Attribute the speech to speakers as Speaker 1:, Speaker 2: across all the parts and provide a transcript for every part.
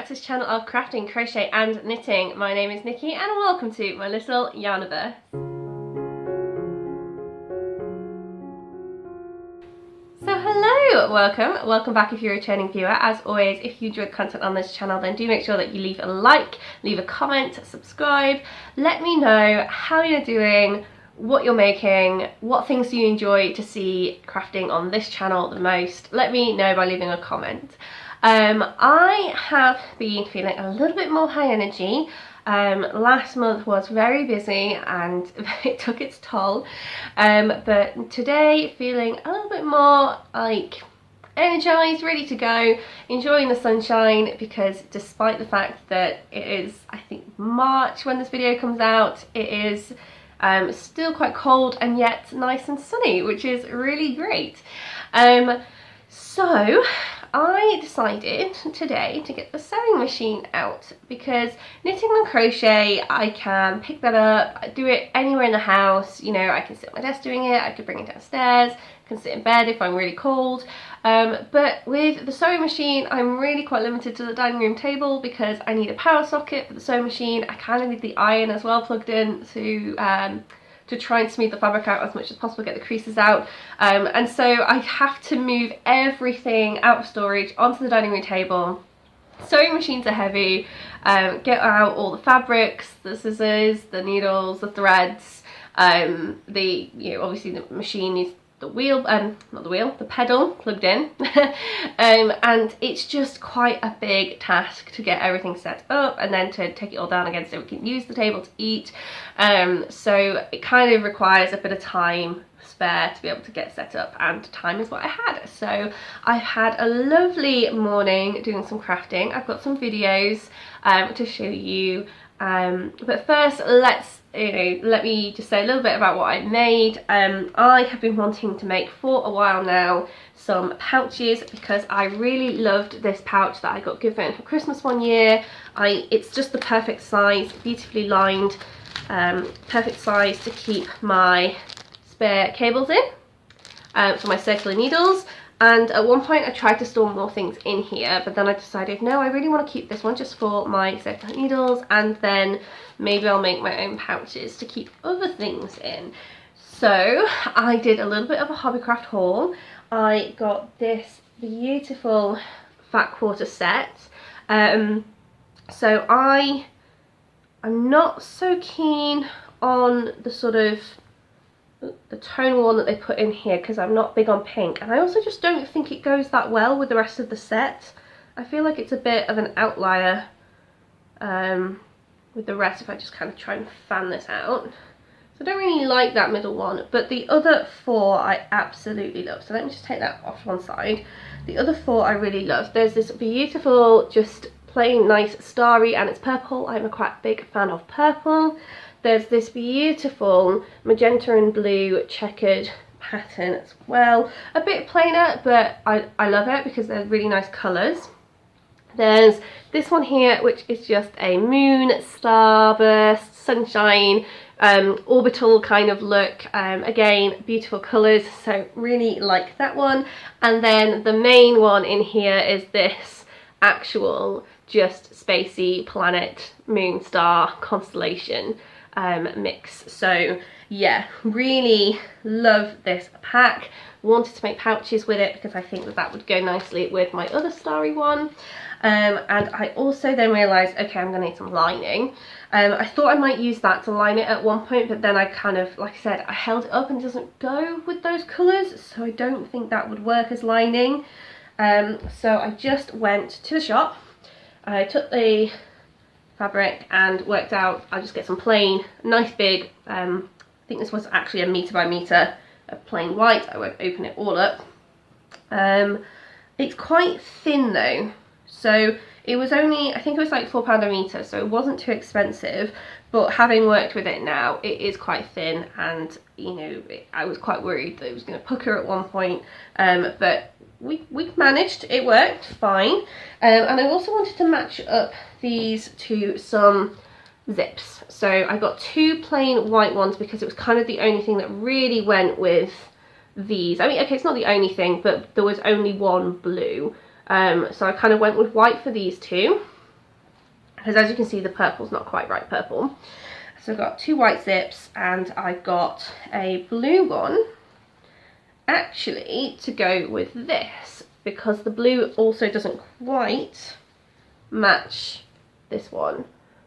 Speaker 1: to this channel of crafting, crochet and knitting. My name is Nikki and welcome to my little yarniverse. So hello, welcome back if you're a returning viewer. As always, if you enjoy the content on this channel, then do make sure that you leave a like, leave a comment, subscribe. Let me know how you're doing, what you're making, what things do you enjoy to see crafting on this channel the most. Let me know by leaving a comment. I have been feeling a little bit more high energy. Last month was very busy and it took its toll, but today feeling a little bit more like energized, ready to go, enjoying the sunshine, because despite the fact that it is, I think, March when this video comes out, it is still quite cold and yet nice and sunny, which is really great. So I decided today to get the sewing machine out, because knitting and crochet, I can pick that up, do it anywhere in the house. You know, I can sit at my desk doing it, I could bring it downstairs, I can sit in bed if I'm really cold. But with the sewing machine, I'm really quite limited to the dining room table because I need a power socket for the sewing machine. I kind of need the iron as well plugged in to try and smooth the fabric out as much as possible, get the creases out, and so I have to move everything out of storage onto the dining room table. Sewing machines are heavy. Get out all the fabrics, the scissors, the needles, the threads. Obviously the machine needs the wheel, the pedal plugged in, and it's just quite a big task to get everything set up and then to take it all down again so we can use the table to eat. So it kind of requires a bit of time spare to be able to get set up, and time is what I had. So I've had a lovely morning doing some crafting. I've got some videos to show you, but first let me just say a little bit about what I made. I have been wanting to make for a while now some pouches, because I really loved this pouch that I got given for Christmas one year. It's just the perfect size, beautifully lined, perfect size to keep my spare cables in, for my circular needles. And at one point I tried to store more things in here, but then I decided no, I really want to keep this one just for my circular needles, and then maybe I'll make my own pouches to keep other things in. So I did a little bit of a Hobbycraft haul. I got this beautiful fat quarter set. So I'm not so keen on the sort of the tonal one that they put in here, because I'm not big on pink, and I also just don't think it goes that well with the rest of the set. I feel like it's a bit of an outlier with the rest if I just kind of try and fan this out. So I don't really like that middle one, but the other four I absolutely love. So let me just take that off to one side. The other four I really love. There's this beautiful, just plain nice starry, and it's purple. I'm a quite big fan of purple. There's this beautiful magenta and blue checkered pattern as well. A bit plainer, but I love it because they're really nice colours. There's this one here, which is just a moon, starburst, sunshine, orbital kind of look. Again, beautiful colours, so really like that one. And then the main one in here is this actual just spacey planet, moon, star, constellation mix. So yeah, really love this pack. Wanted to make pouches with it because I think that would go nicely with my other starry one. And I also then realised, okay, I'm going to need some lining. I thought I might use that to line it at one point, but then I kind of, like I said, I held it up and it doesn't go with those colours, so I don't think that would work as lining. So I just went to the shop. I took the fabric and worked out I'll just get some plain, nice big, I think this was actually a metre by metre of plain white. I won't open it all up. It's quite thin though, so it was only, I think it was like £4 a metre, so it wasn't too expensive, but having worked with it now, it is quite thin, and you know, I was quite worried that it was going to pucker at one point, but we managed, it worked fine. And I also wanted to match up these to some zips, so I got two plain white ones because it was kind of the only thing that really went with these. I mean, okay, it's not the only thing, but there was only one blue, so I kind of went with white for these two. because as you can see the purple's not quite right purple. So I've got 2 white zips and I've got a blue one actually to go with this, because the blue also doesn't quite match this one.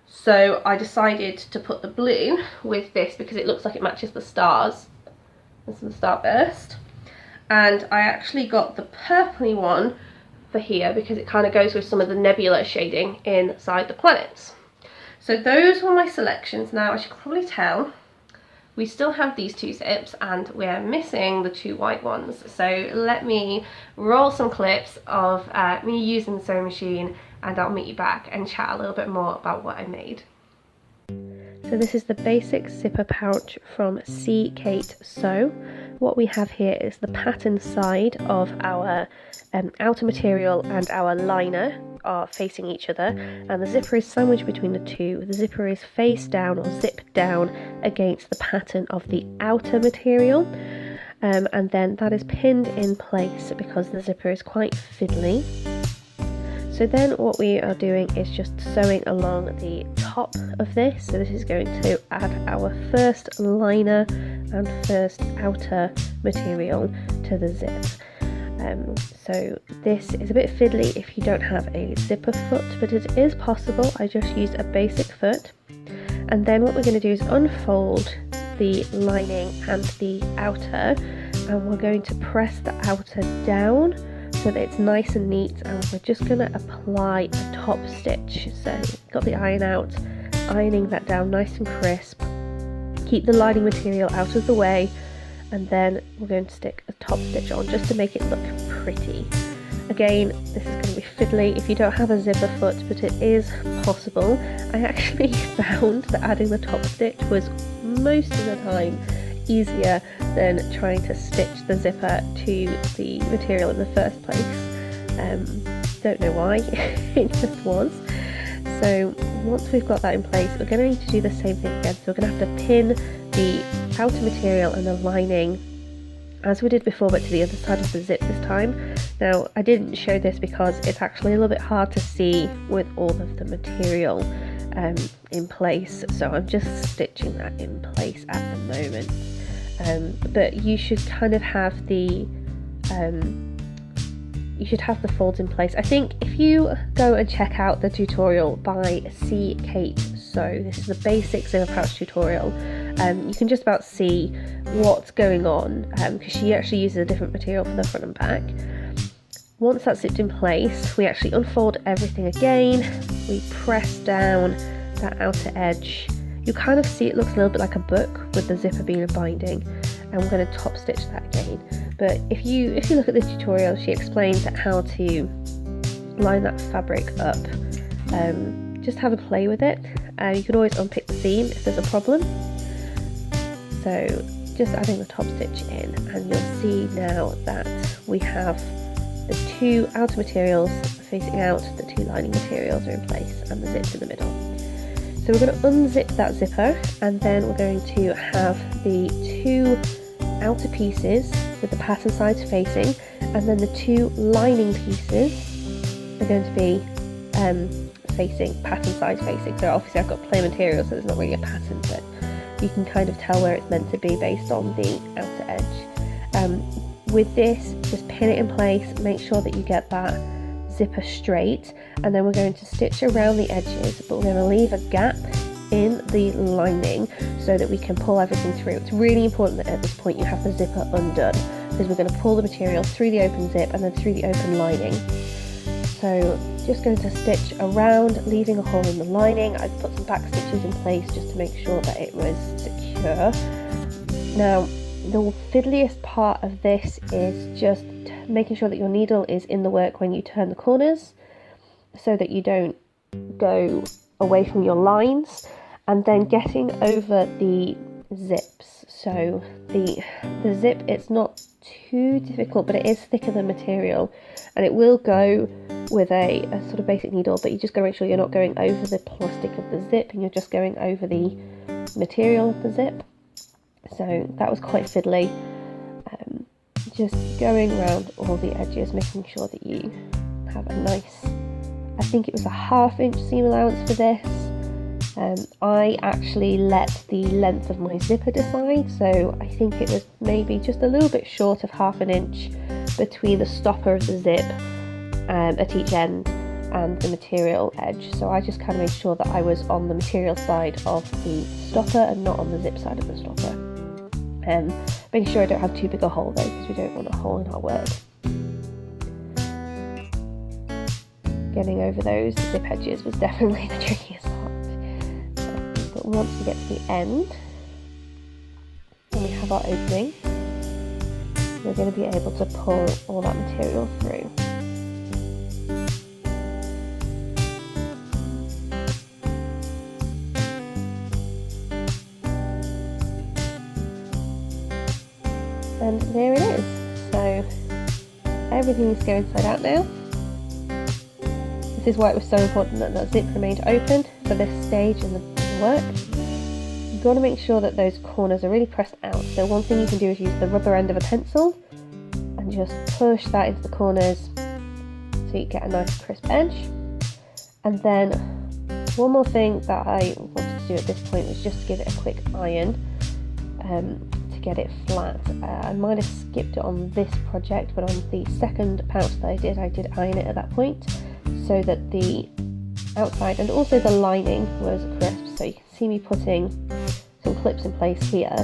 Speaker 1: So I decided to put the blue with this because it looks like it matches the stars. This is the starburst. And I actually got the purpley one for here because it kind of goes with some of the nebula shading inside the planets. So those were my selections. Now, as you can probably tell, we still have these 2 zips and we're missing the 2 white ones. So let me roll some clips of me using the sewing machine, and I'll meet you back and chat a little bit more about what I made. So this is the basic zipper pouch from C. Kate Sew. What we have here is the pattern side of our outer material, and our liner are facing each other, and the zipper is sandwiched between the two. The zipper is face down or zipped down against the pattern of the outer material, and then that is pinned in place because the zipper is quite fiddly. So then what we are doing is just sewing along the top of this. So this is going to add our first liner and first outer material to the zip. So this is a bit fiddly if you don't have a zipper foot, but it is possible. I just used a basic foot. And then what we're going to do is unfold the lining and the outer, and we're going to press the outer down so that it's nice and neat, and we're just going to apply a top stitch. So got the iron out, ironing that down nice and crisp, keep the lining material out of the way, and then we're going to stick a top stitch on just to make it look pretty. Again, this is going to be fiddly if you don't have a zipper foot, but it is possible. I actually found that adding the top stitch was most of the time easier than trying to stitch the zipper to the material in the first place. Don't know why, it just was. So once we've got that in place, we're going to need to do the same thing again. So we're going to have to pin the outer material and the lining as we did before, but to the other side of the zip this time. Now, I didn't show this because it's actually a little bit hard to see with all of the material in place, so I'm just stitching that in place at the moment. But you should kind of have the folds in place. I think if you go and check out the tutorial by C. Kate Sew, this is the basic zipper pouch tutorial, you can just about see what's going on, because she actually uses a different material for the front and back. Once that's zipped in place, we actually unfold everything again, we press down that outer edge. You kind of see it looks a little bit like a book with the zipper being a binding, and we're going to top stitch that again. But if you look at the tutorial, she explains how to line that fabric up. Just have a play with it. You can always unpick the seam if there's a problem. So just adding the top stitch in, and you'll see now that we have the 2 outer materials facing out, the 2 lining materials are in place, and the zip's in the middle. So we're going to unzip that zipper, and then we're going to have the 2 outer pieces with the pattern sides facing, and then the 2 lining pieces are going to be facing, pattern sides facing. So obviously I've got plain material, so there's not really a pattern, but you can kind of tell where it's meant to be based on the outer edge. With this, just pin it in place, make sure that you get that zipper straight, and then we're going to stitch around the edges, but we're going to leave a gap in the lining so that we can pull everything through. It's really important that at this point you have the zipper undone, because we're going to pull the material through the open zip and then through the open lining. So just going to stitch around, leaving a hole in the lining. I've put some back stitches in place just to make sure that it was secure. Now, the fiddliest part of this is just making sure that your needle is in the work when you turn the corners, so that you don't go away from your lines, and then getting over the zips. So the zip, it's not too difficult, but it is thicker than material, and it will go with a sort of basic needle, but you just got to make sure you're not going over the plastic of the zip and you're just going over the material of the zip. So that was quite fiddly. Just going around all the edges, making sure that you have a nice I think it was a 1/2 inch seam allowance for this. I actually let the length of my zipper decide, so I think it was maybe just a little bit short of 1/2 inch between the stopper of the zip at each end and the material edge. So I just kind of made sure that I was on the material side of the stopper and not on the zip side of the stopper. Making sure I don't have too big a hole though, because we don't want a hole in our work. Getting over those zip edges was definitely the trickiest part. But once we get to the end, and we have our opening, we're going to be able to pull all that material through. And there it is. So everything needs to go inside out now. This is why it was so important that that zip remained open for this stage in the work. You've got to make sure that those corners are really pressed out. So one thing you can do is use the rubber end of a pencil and just push that into the corners so you get a nice crisp edge. And then one more thing that I wanted to do at this point was just give it a quick iron to get it flat. I might have skipped it on this project, but on the second pouch that I did iron it at that point so that the outside and also the lining was crisp. So you can see me putting some clips in place here.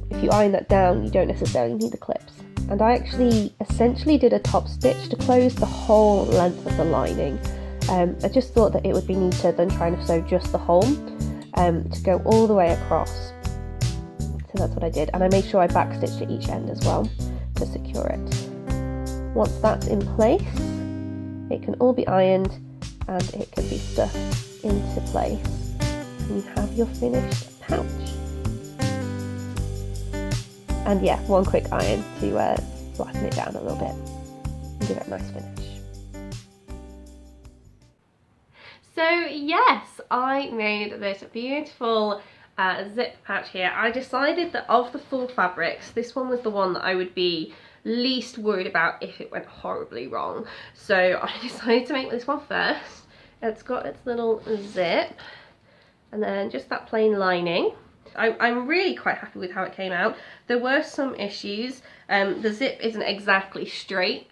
Speaker 1: If you iron that down, you don't necessarily need the clips. And I actually essentially did a top stitch to close the whole length of the lining. I just thought that it would be neater than trying to sew just the hole to go all the way across. So that's what I did, and I made sure I back stitched at each end as well to secure it. Once that's in place, it can all be ironed and it can be stuffed into place, and you have your finished pouch. And yeah, one quick iron to flatten it down a little bit and give it a nice finish. So yes, I made this beautiful zip pouch here. I decided that of the 4 fabrics, this one was the one that I would be least worried about if it went horribly wrong. So I decided to make this one first. It's got its little zip and then just that plain lining. I'm really quite happy with how it came out. There were some issues. The zip isn't exactly straight,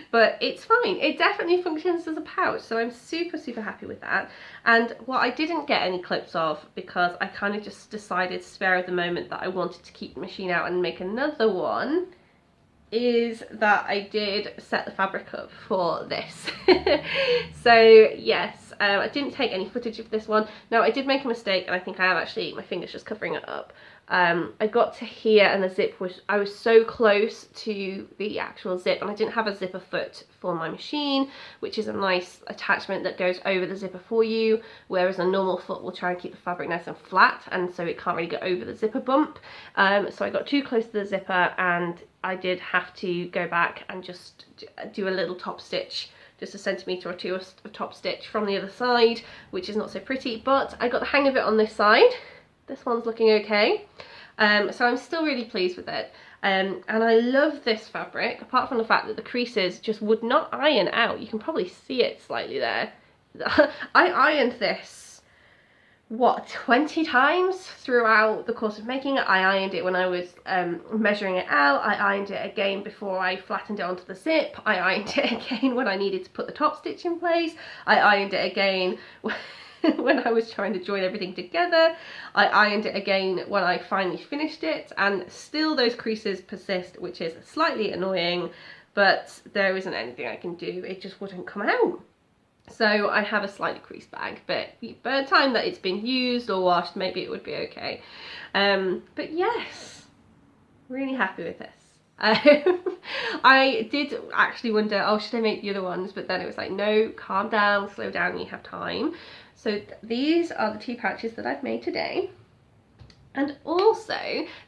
Speaker 1: but it's fine. It definitely functions as a pouch, so I'm super happy with that. And what I didn't get any clips of, because I kind of just decided spare of the moment that I wanted to keep the machine out and make another one, is that I did set the fabric up for this. So yes, I didn't take any footage of this one. Now I did make a mistake, and I think I have actually, my finger's just covering it up. I got to here and the zip was, I was so close to the actual zip, and I didn't have a zipper foot for my machine, which is a nice attachment that goes over the zipper for you, whereas a normal foot will try and keep the fabric nice and flat, and so it can't really get over the zipper bump. So I got too close to the zipper, and I did have to go back and just do a little top stitch, just a centimetre or 2 of top stitch from the other side, which is not so pretty, but I got the hang of it on this side. This one's looking okay. So I'm still really pleased with it. And I love this fabric, apart from the fact that the creases just would not iron out. You can probably see it slightly there. I ironed this, what, 20 times throughout the course of making it. I ironed it when I was measuring it out. I ironed it again before I flattened it onto the zip. I ironed it again when I needed to put the top stitch in place. I ironed it again when I was trying to join everything together. I ironed it again when I finally finished it, and still those creases persist, which is slightly annoying, but there isn't anything I can do. It just wouldn't come out. So I have a slightly creased bag, but by the time that it's been used or washed, maybe it would be okay. But yes, really happy with this. I did actually wonder, oh, should I make the other ones? But then it was like, no, calm down, slow down, you have time. So these are the 2 pouches that I've made today. And also,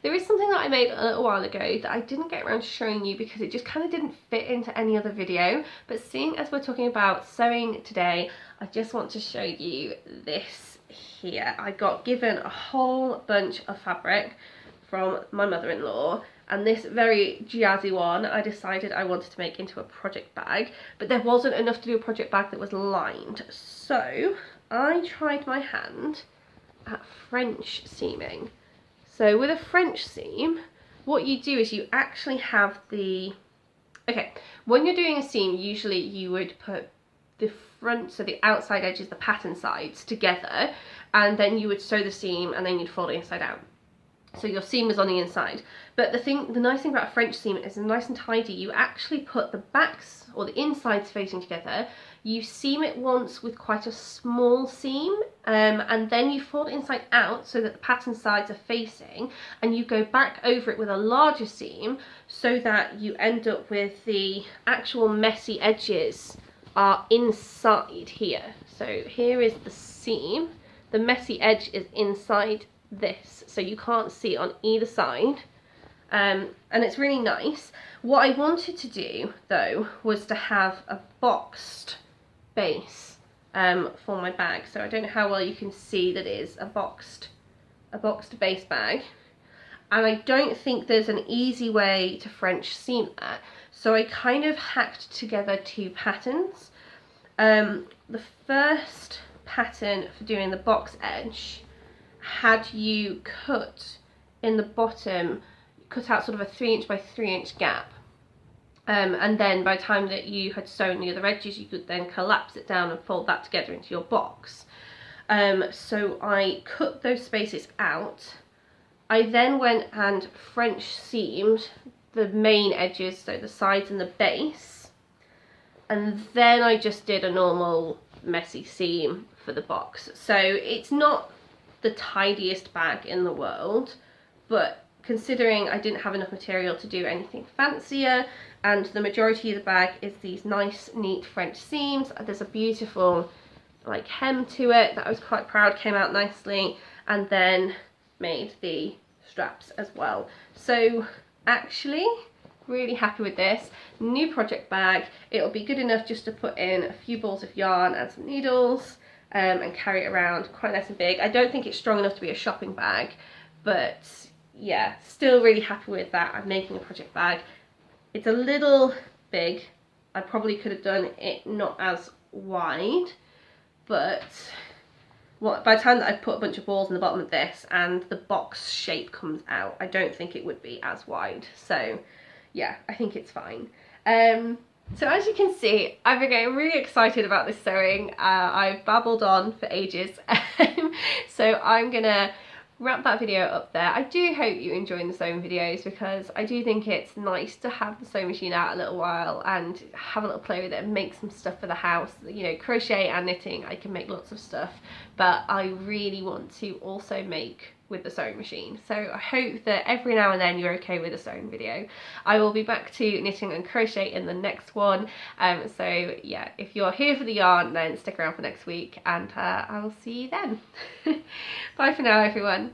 Speaker 1: there is something that I made a little while ago that I didn't get around to showing you because it just kind of didn't fit into any other video. But seeing as we're talking about sewing today, I just want to show you this here. I got given a whole bunch of fabric from my mother-in-law, and this very jazzy one I decided I wanted to make into a project bag, but there wasn't enough to do a project bag that was lined, so I tried my hand at French seaming. So with a French seam, what you do is you actually have when you're doing a seam, usually you would put the front, so the outside edges, the pattern sides together, and then you would sew the seam and then you'd fold it inside out. So your seam is on the inside. But the nice thing about a French seam is it's nice and tidy. You actually put the backs or the insides facing together. You seam it once with quite a small seam, and then you fold it inside out so that the pattern sides are facing, and you go back over it with a larger seam so that you end up with the actual messy edges are inside here. So here is the seam. The messy edge is inside this, so you can't see it on either side, and it's really nice. What I wanted to do though was to have a boxed base for my bag, so I don't know how well you can see that it is a boxed base bag, and I don't think there's an easy way to French seam that, so I kind of hacked together two patterns. The first pattern for doing the box edge had you cut in the bottom, cut out sort of a 3" by 3" gap, and then by the time that you had sewn the other edges, you could then collapse it down and fold that together into your box. So I cut those spaces out. I then went and French seamed the main edges, so the sides and the base, and then I just did a normal messy seam for the box. So it's not the tidiest bag in the world, but considering I didn't have enough material to do anything fancier, and the majority of the bag is these nice neat French seams, there's a beautiful like hem to it that I was quite proud came out nicely, and then made the straps as well. So actually really happy with this new project bag. It'll be good enough just to put in a few balls of yarn and some needles, and carry it around, quite nice and big. I don't think it's strong enough to be a shopping bag, but yeah, still really happy with that. I'm making a project bag. It's a little big. I probably could have done it not as wide, but by the time that I put a bunch of balls in the bottom of this and the box shape comes out, I don't think it would be as wide. So yeah, I think it's fine. So as you can see, I've been getting really excited about this sewing. I've babbled on for ages, so I'm gonna wrap that video up there. I do hope you're enjoying the sewing videos, because I do think it's nice to have the sewing machine out a little while and have a little play with it and make some stuff for the house. You know, crochet and knitting, I can make lots of stuff, but I really want to also make with the sewing machine. So I hope that every now and then you're okay with a sewing video. I will be back to knitting and crochet in the next one. So yeah, if you're here for the yarn, then stick around for next week, and I will see you then. Bye for now, everyone.